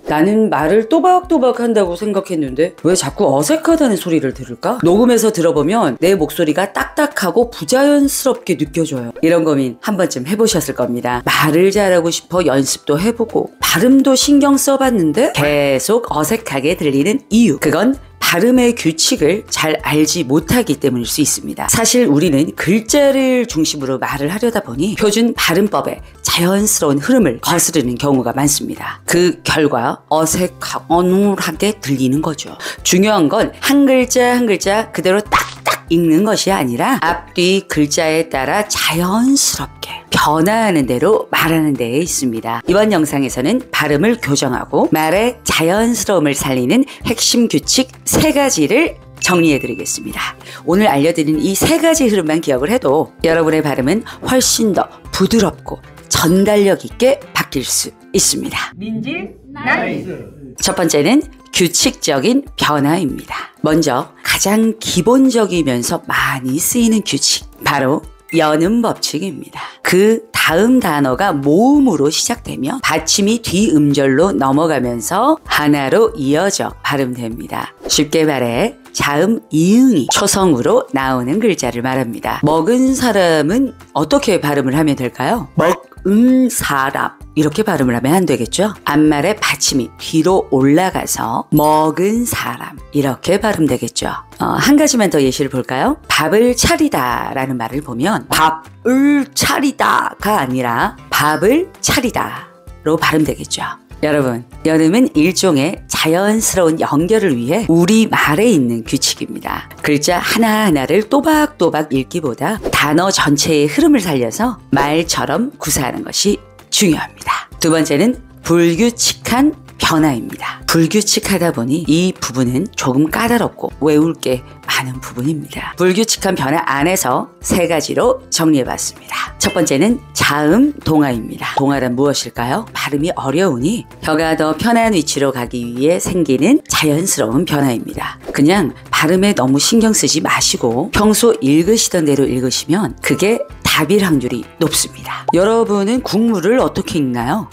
나는 말을 또박또박 한다고 생각했는데 왜 자꾸 어색하다는 소리를 들을까? 녹음해서 들어보면 내 목소리가 딱딱하고 부자연스럽게 느껴져요. 이런 고민 한 번쯤 해보셨을 겁니다. 말을 잘하고 싶어 연습도 해보고 발음도 신경 써봤는데 계속 어색하게 들리는 이유, 그건 발음의 규칙을 잘 알지 못하기 때문일 수 있습니다. 사실 우리는 글자를 중심으로 말을 하려다 보니 표준 발음법의 자연스러운 흐름을 거스르는 경우가 많습니다. 그 결과 어색하고 어눌하게 들리는 거죠. 중요한 건 한 글자 한 글자 그대로 딱딱 읽는 것이 아니라 앞뒤 글자에 따라 자연스럽게 변화하는 대로 말하는 데에 있습니다. 이번 영상에서는 발음을 교정하고 말의 자연스러움을 살리는 핵심 규칙 3가지를 정리해드리겠습니다. 오늘 알려드린 이 3가지 흐름만 기억을 해도 여러분의 발음은 훨씬 더 부드럽고 전달력 있게 바뀔 수 있습니다. 민지 나이스. 첫 번째는 규칙적인 변화입니다. 먼저 가장 기본적이면서 많이 쓰이는 규칙, 바로 연음 법칙입니다. 그 다음 단어가 모음으로 시작되면 받침이 뒤음절로 넘어가면서 하나로 이어져 발음됩니다. 쉽게 말해 자음 이응이 초성으로 나오는 글자를 말합니다. 먹은 사람은 어떻게 발음을 하면 될까요? 먹은 사람, 이렇게 발음을 하면 안 되겠죠? 앞말의 받침이 뒤로 올라가서 먹은 사람, 이렇게 발음되겠죠? 한 가지만 더 예시를 볼까요? 밥을 차리다 라는 말을 보면 밥을 차리다가 아니라 밥을 차리다로 발음되겠죠? 여러분, 연음은 일종의 자연스러운 연결을 위해 우리말에 있는 규칙입니다. 글자 하나하나를 또박또박 읽기보다 단어 전체의 흐름을 살려서 말처럼 구사하는 것이 중요합니다. 두 번째는 불규칙한 변화입니다. 불규칙하다 보니 이 부분은 조금 까다롭고 외울 게 많은 부분입니다. 불규칙한 변화 안에서 3가지로 정리해봤습니다. 첫 번째는 자음 동화입니다. 동화란 무엇일까요? 발음이 어려우니 혀가 더 편한 위치로 가기 위해 생기는 자연스러운 변화입니다. 그냥 발음에 너무 신경 쓰지 마시고 평소 읽으시던 대로 읽으시면 그게 답일 확률이 높습니다. 여러분은 국물을 어떻게 읽나요?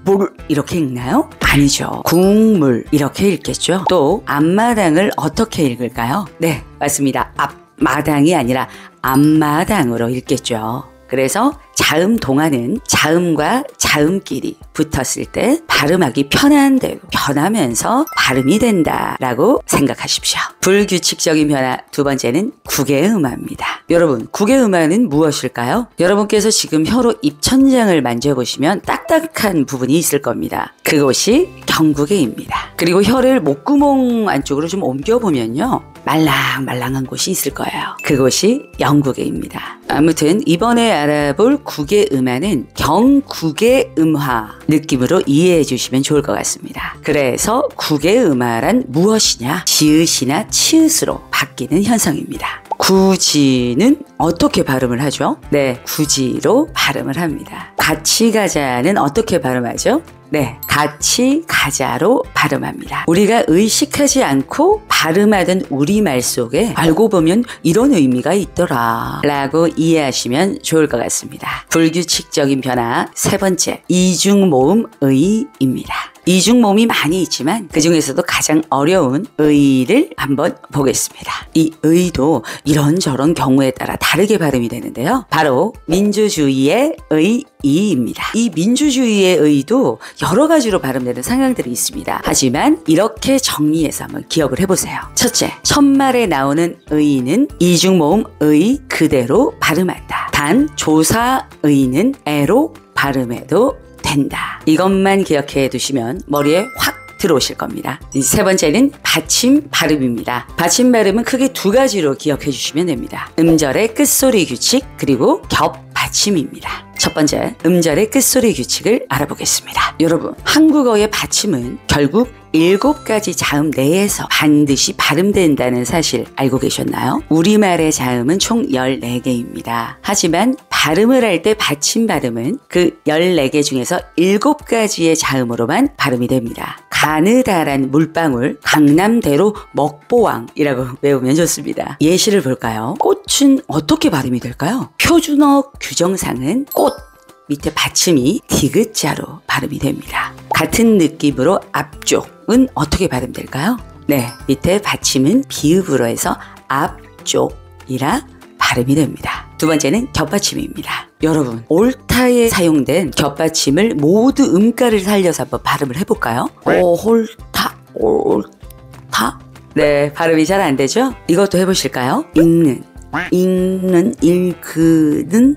물 이렇게 읽나요? 아니죠. 국물 이렇게 읽겠죠. 또 앞마당을 어떻게 읽을까요? 네, 맞습니다. 앞마당이 아니라 앞마당으로 읽겠죠. 그래서 자음 동화는 자음과 자음끼리 붙었을 때 발음하기 편한 대로 변하면서 발음이 된다라고 생각하십시오. 불규칙적인 변화 두 번째는 국외음화입니다. 여러분, 국외음화는 무엇일까요? 여러분께서 지금 혀로 입천장을 만져보시면 딱딱한 부분이 있을 겁니다. 그것이 경국외입니다. 그리고 혀를 목구멍 안쪽으로 좀 옮겨보면요, 말랑말랑한 곳이 있을 거예요. 그곳이 영국외입니다. 아무튼 이번에 알아볼 국외음화는 경국외음화 느낌으로 이해해 주시면 좋을 것 같습니다. 그래서 국외음화란 무엇이냐? 지읒이나 치읒으로 바뀌는 현상입니다. 구지는 어떻게 발음을 하죠? 네, 구지로 발음을 합니다. 같이 가자는 어떻게 발음하죠? 네, 같이 가자로 발음합니다. 우리가 의식하지 않고 발음하던 우리말 속에 알고 보면 이런 의미가 있더라 라고 이해하시면 좋을 것 같습니다. 불규칙적인 변화 세 번째, 이중모음 의입니다. 이중모음이 많이 있지만 그 중에서도 가장 어려운 의를 한번 보겠습니다. 이 의도 이런저런 경우에 따라 다르게 발음이 되는데요. 바로 민주주의의 의입니다. 이 민주주의의 의도 여러 가지로 발음되는 상황들이 있습니다. 하지만 이렇게 정리해서 한번 기억을 해보세요. 첫째, 첫말에 나오는 의는 이중모음 의 그대로 발음한다. 단 조사 의는 애로 발음해도 된다. 이것만 기억해 두시면 머리에 확 들어오실 겁니다. 세 번째는 받침 발음입니다. 받침 발음은 크게 2가지로 기억해 주시면 됩니다. 음절의 끝소리 규칙 그리고 겹 받침입니다. 첫 번째, 음절의 끝소리 규칙을 알아보겠습니다. 여러분, 한국어의 받침은 결국 7가지 자음 내에서 반드시 발음된다는 사실 알고 계셨나요? 우리말의 자음은 총 14개입니다. 하지만 발음을 할 때 받침 발음은 그 14개 중에서 7가지의 자음으로만 발음이 됩니다. 가느다란 물방울, 강남대로 먹보왕이라고 외우면 좋습니다. 예시를 볼까요? 꽃은 어떻게 발음이 될까요? 표준어 규정상은 꽃 밑에 받침이 디귿자로 발음이 됩니다. 같은 느낌으로 앞쪽은 어떻게 발음될까요? 네, 밑에 받침은 비읍으로 해서 앞쪽이라 발음이 됩니다. 두 번째는 겹받침입니다. 여러분, 옳다에 사용된 겹받침을 모두 음가를 살려서 한번 발음을 해볼까요? 옳다, 옳다. 네, 발음이 잘 안 되죠? 이것도 해보실까요? 읽는, 읽는.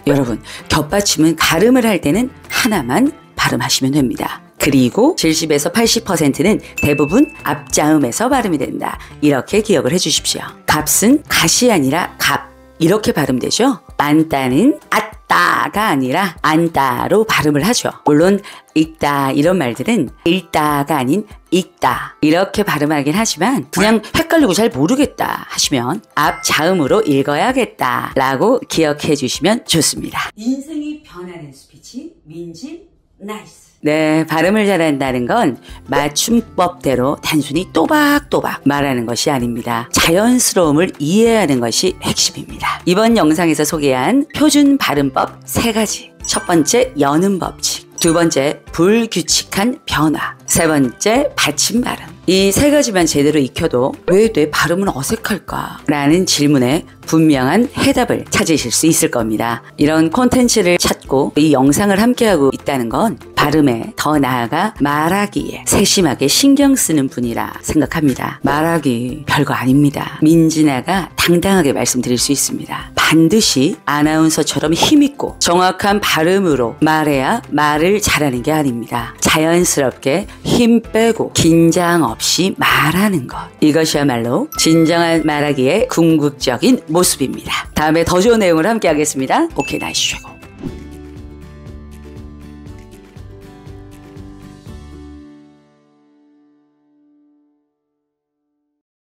여러분, 겹받침은 발음을 할 때는 하나만 발음하시면 됩니다. 그리고 70에서 80%는 대부분 앞자음에서 발음이 된다. 이렇게 기억을 해주십시오. 값은 갓이 아니라 갑. 이렇게 발음되죠? 안따는 아따가 아니라 안따로 발음을 하죠. 물론 읽다 이런 말들은 읽다가 아닌 읽다 이렇게 발음하긴 하지만 그냥 헷갈리고 잘 모르겠다 하시면 앞자음으로 읽어야겠다 라고 기억해 주시면 좋습니다. 인생이 변하는 스피치 민진 나이스. 네, 발음을 잘한다는 건 맞춤법대로 단순히 또박또박 말하는 것이 아닙니다. 자연스러움을 이해하는 것이 핵심입니다. 이번 영상에서 소개한 표준 발음법 3가지. 첫 번째, 여는 법칙. 두 번째, 불규칙한 변화. 세 번째, 받침 발음. 이 3가지만 제대로 익혀도 왜 내 발음은 어색할까? 라는 질문에 분명한 해답을 찾으실 수 있을 겁니다. 이런 콘텐츠를 찾고 이 영상을 함께하고 있다는 건 발음에 더 나아가 말하기에 세심하게 신경 쓰는 분이라 생각합니다. 말하기 별거 아닙니다. 민진아가 당당하게 말씀드릴 수 있습니다. 반드시 아나운서처럼 힘있고 정확한 발음으로 말해야 말을 잘하는 게 아닙니다. 자연스럽게 힘 빼고 긴장 없이 말하는 것. 이것이야말로 진정한 말하기의 궁극적인 모습입니다. 다음에 더 좋은 내용을 함께 하겠습니다. 오케이, 나이스 최고.